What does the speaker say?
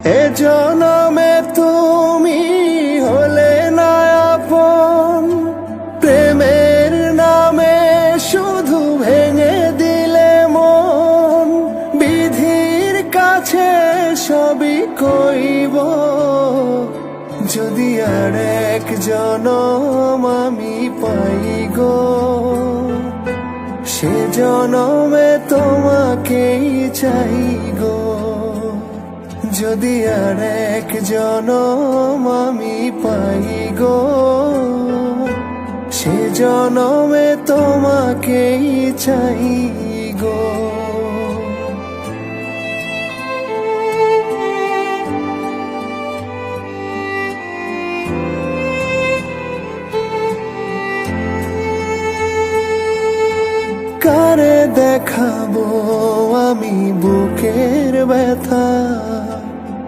এ জনমে তুমি হলে না আপন, প্রেমের নামে শুধু ভেঙে দিলে মন। বিধির কাছে সবই কইব, যদি আর এক জনম আমি পাই গো, সে জনমে তোমাকেই চাই গো। যদি আর এক জনম আমি পাই গো, সে জনমে তোমাকেই চাই গো। কারে দেখাবো আমি বুকের ব্যথা,